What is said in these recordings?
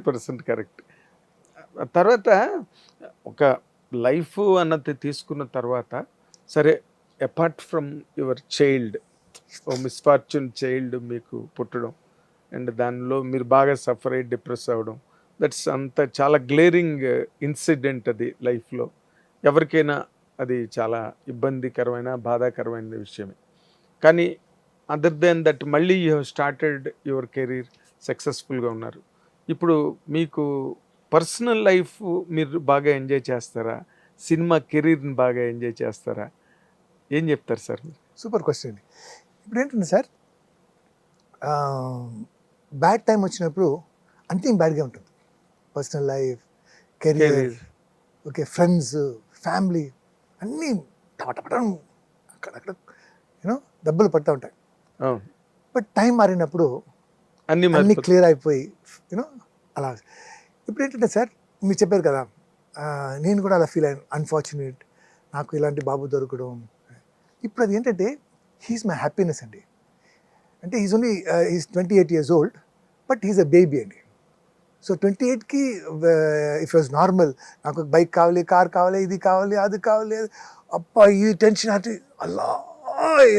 100% correct. తర్వాత ఒక life అన్నది తీసుకున్న తర్వాత సరే, apart from your child, oh misfortune child మీకు పుట్టడం అండ్ దానిలో మీరు బాగా సఫర్ అయ్యి డిప్రెస్ అవ్వడం, దట్స్ అంత చాలా గ్లేరింగ్ ఇన్సిడెంట్ అది లైఫ్లో. ఎవరికైనా అది చాలా ఇబ్బందికరమైన బాధాకరమైన విషయమే. కానీ అదర్ దెన్ దట్ మళ్ళీ you have started your career, సక్సెస్ఫుల్గా ఉన్నారు. ఇప్పుడు మీకు పర్సనల్ లైఫ్ మీరు బాగా ఎంజాయ్ చేస్తారా, సినిమా కెరీర్ని బాగా ఎంజాయ్ చేస్తారా, ఏం చెప్తారు సార్ మీరు? సూపర్ క్వశ్చన్ అండి. ఇప్పుడు ఏంటంటే సార్, బ్యాడ్ టైం వచ్చినప్పుడు అంతే బ్యాడ్గా ఉంటుంది. Personal life, career, okay, friends, family అన్నీ టపటపటం అక్కడక్కడ యూనో దెబ్బలు పడుతూ ఉంటాయి. బట్ టైం మారినప్పుడు అన్నీ క్లియర్ అయిపోయి యూనో అలా. ఇప్పుడు ఏంటంటే సార్, మీరు చెప్పారు కదా, నేను కూడా అలా ఫీల్ అయ్యాను, అన్ఫార్చునేట్ నాకు ఇలాంటి బాబు దొరకడం. ఇప్పుడు అది ఏంటంటే హీఈస్ మై హ్యాపీనెస్ అండి. అంటే is 28 years old, but he's a baby అండి. సో 28కి ఇఫ్ వాజ్ నార్మల్, నాకు బైక్ కావాలి, కార్ కావాలి, ఇది కావాలి, అది కావాలి, అప్ప ఈ టెన్షన్ అది అలా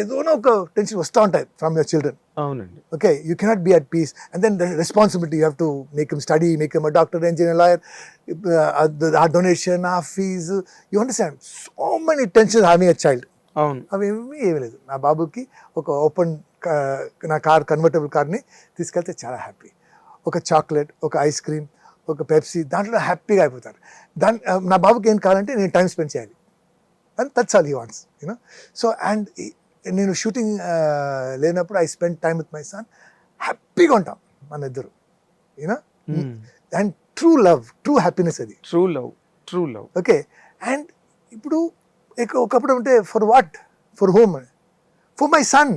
ఏదోనో ఒక టెన్షన్ వస్తూ ఉంటాయి ఫ్రమ్ యువర్ చిల్డ్రన్. అవునండి. Okay, you cannot be at peace. And then the responsibility, you have to make him study, make him a doctor, engineer, lawyer, uh donation, uh fees, you understand so many tension having a child. అవును. అవి ఏమీ లేదు. నా బాబుకి ఒక open నా car, convertible కార్ని తీసుకెళ్తే చాలా హ్యాపీ. ఒక చాక్లెట్, ఒక ఐస్ క్రీమ్, ఒక పెప్సీ, దాంట్లో హ్యాపీగా అయిపోతారు. నా బాబుకి ఏం కావాలంటే నేను టైం స్పెండ్ చేయాలి, and that's all he wants you know. So and నేను షూటింగ్ లేనప్పుడు I spend time with my son, హ్యాపీగా ఉంటాం మన ఇద్దరు you know. And true love, true happiness అది. True love. ఓకే. అండ్ ఇప్పుడు ఒకప్పుడు అంటే for what, for home, for my son,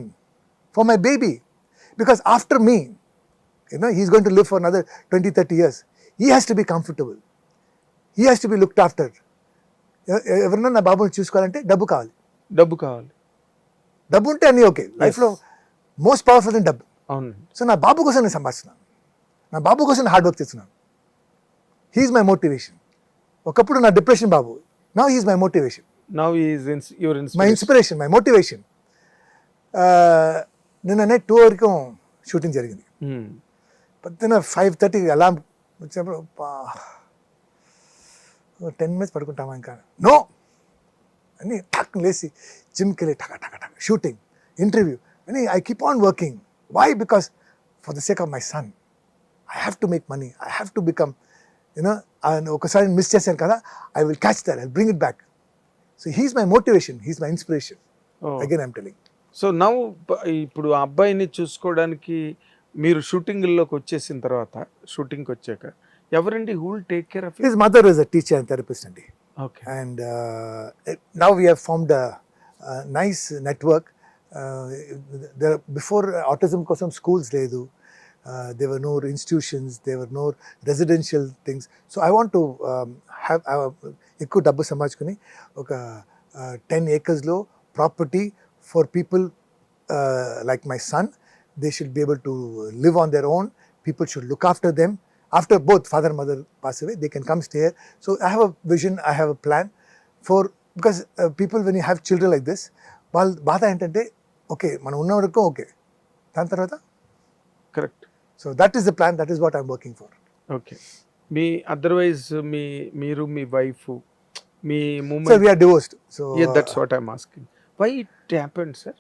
for my baby, because after me he's going to live for another 20-30 years. He has to be comfortable, he has to be looked after. ఎవరన్నా నా బాబుని చూసుకోవాలంటే డబ్బు కావాలి. డబ్బు ఉంటే అన్నీ okay. లైఫ్లో మోస్ట్ పవర్ఫుల్ దెన్ డబ్బు. అవును. సో నా బాబు కోసం నేను సంపాదిస్తున్నాను, నా బాబు కోసం హార్డ్ వర్క్ చేస్తున్నాను. He's my motivation. ఒకప్పుడు నా డిప్రెషన్ బాబు, now he's my motivation. My inspiration, my motivation. నిన్ననే 2 వరకు షూటింగ్ జరిగింది. పొద్దున్న 5:30 అలాం వచ్చినప్పుడు 10 minutes పడుకుంటామా ఇంకా, నో అని టక్ లేసి జిమ్కి వెళ్ళి టక టక టక షూటింగ్, ఇంటర్వ్యూ అని I keep on working. Why? Because for the sake of my son I have to make money, I have to become you know. ఒకసారి మిస్ చేశాను కదా, I will catch that, I bring it back. So he's my motivation, he's my inspiration. Again I'm telling. So now ఇప్పుడు ఆ అబ్బాయిని చూసుకోవడానికి మీరు షూటింగ్లోకి వచ్చేసిన తర్వాత, షూటింగ్కి వచ్చాక ఎవరండి who will take care of? His mother is a teacher and therapist అండి. Okay. And now we have formed a nice network. Before autism కోసం స్కూల్స్ లేదు, there were no institutions, there were no residential things. So I want to have ఎక్కువ డబ్బు సంపాదించుకుని ఒక 10 acres లో property for people like my son. They should be able to live on their own. People should look after them. After both father and mother pass away, they can come stay here. So I have a vision, I have a plan for, because people, when you have children like this, వాళ్ళ బాధ ఏంటంటే okay మనం ఉన్న వరకు okay, దాని తర్వాత correct. So that is the plan, that is what I'm working for. Okay. మీ otherwise మీరు మీ వైఫ్, మీ moment. So we are divorced. So that's what I'm asking. Why it happened sir?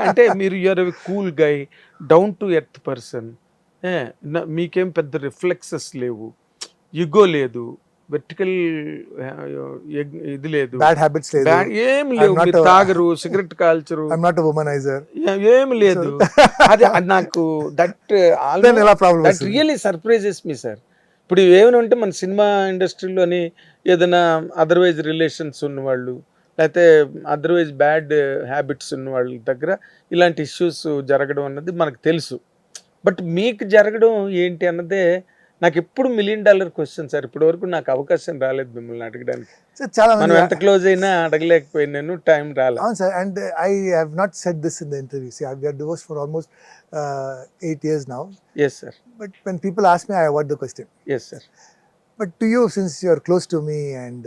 అంటే మీరు you're a cool guy, down to earth person. మీకేం పెద్ద reflexes లేవు, ఇగో లేదు, వెర్టికల్ ఇది లేదు, బ్యాడ్ హ్యాబిట్స్ లేదు, ఏం లేవు. మీరు తాగరు, సిగరెట్ కాల్చరు, ఐఎమ్ నాట్ ఎ వుమనైజర్, ఏం లేదు. అది నాకు that really surprises me sir. ఇప్పుడు ఏమైనా ఉంటే మన సినిమా ఇండస్ట్రీలోని ఏదైనా అదర్వైజ్ రిలేషన్స్ ఉన్నవాళ్ళు, లేకపోతే అదర్వైజ్ బ్యాడ్ హ్యాబిట్స్ ఉన్న వాళ్ళ దగ్గర ఇలాంటి ఇష్యూస్ జరగడం అన్నది మనకు తెలుసు. బట్ మీకు జరగడం ఏంటి అన్నదే నాకు ఎప్పుడు $1 million క్వశ్చన్ సార్, ఇప్పటి వరకు నాకు అవకాశం రాలేదు మిమ్మల్ని అడగడానికి. సో చాలా మనం ఎంత క్లోజ్ అయినా అడగలేకపోయినాను, టైం రాలేదు. అవును sir, and I have not said this in the interview. See, we are divorced for almost 8 years now. Yes sir. But when people ask me, I avoid the question. Yes sir. But to you, since you are close to me, and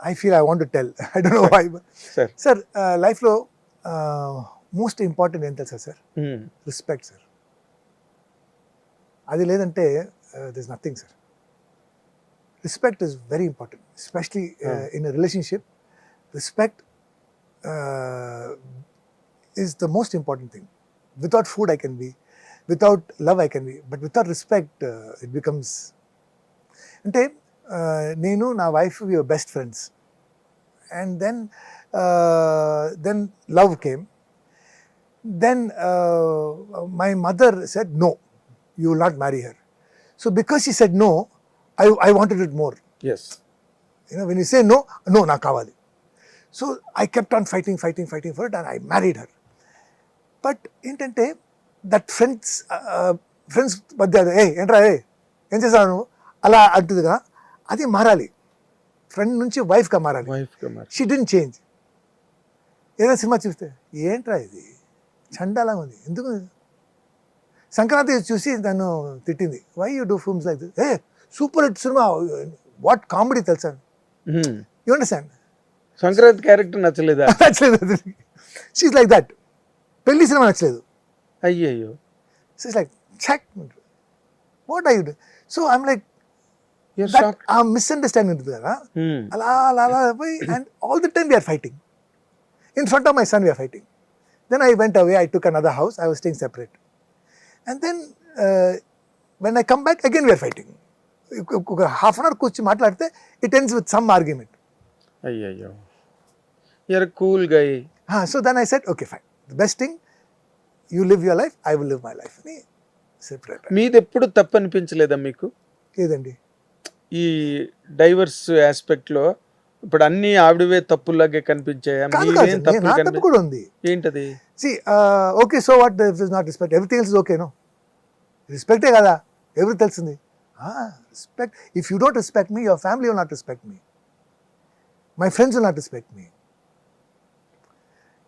I feel I want to tell. I don't know why. But Sir. Sir, life lo most important ఎంత తెలుసా sir? Respect, sir. అది లేదంటే there's nothing, sir. Respect is very important, especially in a relationship. Respect is the most important thing. Without food I can be, without love I can be, but without respect it becomes. అంటే నేను నా wife we were best friends, and then love came. Then my mother said no, you will not marry her. So because she said no, I wanted it more. Yes. You know, when you say no, no, na kavali. So I kept on fighting for it, and I married her. But ఏంటంటే that friends మధ్య ఏంట్రా ఏం చేస్తావు నువ్వు అలా అంటుందిగా, అది మారాలి. Friend నుంచి వైఫ్గా మారాలి. She didn't change. ఏదైనా సినిమా చూస్తే ఏంట్రా ఇది చండాలంగా ఉంది, ఎందుకు? సంక్రాంతి చూసి నన్ను తిట్టింది, why you do films like this. Super hit సినిమా, వాట్ కామెడీ తెలుసా? You understand? సంక్రాంతి క్యారెక్టర్ నచ్చలేదా? నచ్చలేదు. She's like that. పెళ్లి సినిమా నచ్చలేదు. అయ్యయ్యో. She's like check, what are you doing? So I'm like, ఆ మిస్అండర్స్టాండింగ్ ఉంటుంది కదా, అలా అలా అలా పోయి, and all the time we are fighting. In front of my son we are fighting. Then I went away, I took another house, I was staying separate. And then when I come back, again we are fighting. Half an hour కూర్చి మాట్లాడితే it ends with some argument. అయ్యయ్యో. You're a cool guy. So then I said, okay fine, the best thing, you live your life, I will live my life. అని separate. మీది ఎప్పుడు తప్పు అనిపించలేదా మీకు? ఏదండి? ఈ డైవర్స్ ఆస్పెక్ట్ లో ఇప్పుడు అన్ని ఆవిడవే తప్పులాగే కనిపించాయా? తప్పు కూడా ఉంది. ఏంటది? See, okay, so what if there's not respect? Everything else is okay, no? Respecte కదా ఎవరికి తెలిసింది. Respect. If you don't respect me, your family will not respect me. My friends will not respect me.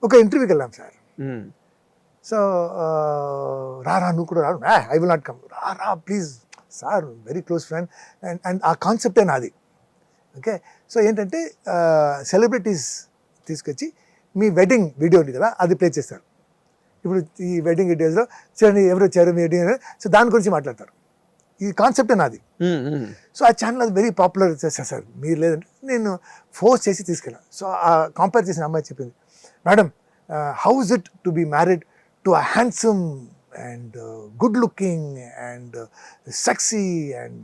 ఒక ఇంటర్వ్యూకి వెళ్ళాం sir. So రా నువ్వు కూడా రా, ఐ విల్ నాట్ కమ్. రా please sir, very close friend. And ఆ కాన్సెప్టే నాది. ఓకే, సో ఏంటంటే సెలబ్రిటీస్ తీసుకొచ్చి మీ వెడ్డింగ్ వీడియో ఉంది కదా, అది ప్లే చేస్తారు. ఇప్పుడు ఈ వెడ్డింగ్ వీడియోస్లో చూడండి ఎవరు వచ్చారు మీ వెడ్డింగ్, సో దాని గురించి మాట్లాడతారు. ఈ కాన్సెప్టే నాది. సో ఆ ఛానల్ అది వెరీ పాపులర్ చేస్తారు సార్. మీరు లేదంటే నేను ఫోర్స్ చేసి తీసుకెళ్ళాను. సో ఆ కంపేర్ చేసిన అమ్మాయి చెప్పింది, madam how is it to be married to a handsome and good looking and sexy and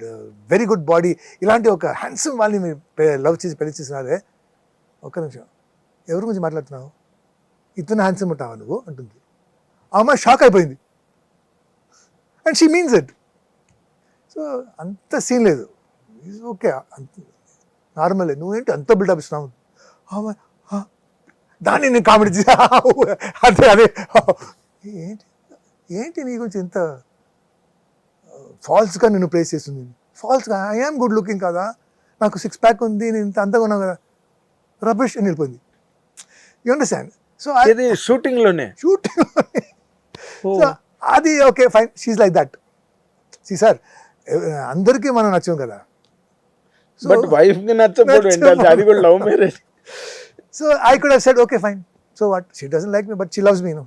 very good body, ఇలాంటి ఒక హ్యాండ్సమ్ వాళ్ళని మీరు లవ్ చేసి పెళ్లి చేసినారే. ఒక్క నిమిషం, ఎవరి గురించి మాట్లాడుతున్నావు? ఇతను హ్యాండ్సమ్ ఉంటావా నువ్వు అంటుంది. ఆ అమ్మాయి షాక్ అయిపోయింది. And she means it. So అంత సీన్ లేదు, ఓకే నార్మలే. నువ్వేంటి అంత బిల్డప్ ఇస్తున్నావు? దాన్ని నేను కామెడీ చేసా. అదే ఏంటి నీ గురించి ఇంత ఫాల్స్గా నిన్ను ప్లేస్ చేస్తుంది? ఫాల్స్గా ఐ యామ్ గుడ్ లుకింగ్ కదా, నాకు 6 pack ఉంది, నేను ఇంత అంతగా ఉన్నాను కదా, రబిష్ అని వెళ్ళిపోయింది. You understand? సో షూటింగ్లోనే సో అది okay fine, she's like that. See sir, అందరికీ మనం నచ్చాం కదా. సో వైఫ్కి నచ్చకపోవడం అది కూడా love marriage. So I could have said okay fine, so what, she doesn't like me but she loves me. No,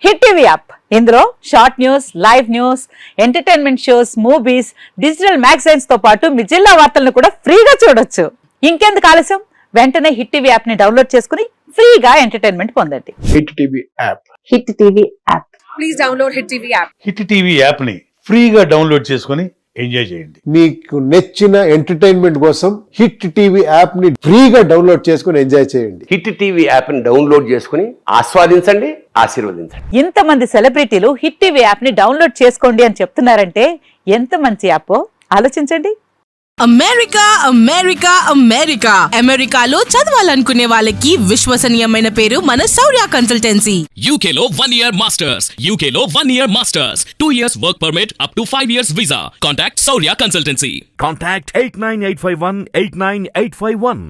hit TV app, ఇందులో short news, live news, entertainment shows, movies, digital magazines తో పాటు మీ జిల్లా వార్తలను కూడా ఫ్రీగా చూడొచ్చు. ఇంకెందుకు ఆలస్యం, వెంటనే హిట్ టీవీ యాప్ ని డౌన్లోడ్ చేసుకుని ఫ్రీగా ఎంటర్టైన్మెంట్ పొందండి. Hit TV app. Hit TV app. Please download hit TV app. Hit TV app ని ఫ్రీగా డౌన్లోడ్ చేసుకుని ఎంజాయ్ చేయండి. మీకు నచ్చిన ఎంటర్టైన్మెంట్ కోసం హిట్ టీవీ యాప్ ని ఫ్రీగా డౌన్లోడ్ చేసుకుని ఎంజాయ్ చేయండి. హిట్ టీవీ యాప్ ని డౌన్లోడ్ చేసుకుని ఆస్వాదించండి, ఆశీర్వదించండి. ఇంతమంది సెలబ్రిటీలు హిట్ టీవీ యాప్ ని డౌన్లోడ్ చేసుకోండి అని చెప్తున్నారంటే ఎంత మంచి యాప్ ఆలోచించండి. అమెరికా అమెరికా అమెరికా అమెరికాలో చదవాలనుకునే వాళ్ళకి విశ్వసనీయమైన పేరు మన శౌర్య consultancy. UK Law 1 Year Masters. UK Law 1 Year Masters. 2 years work permit up to 5 years visa. Contact Saurya Consultancy. Contact 89851 89851.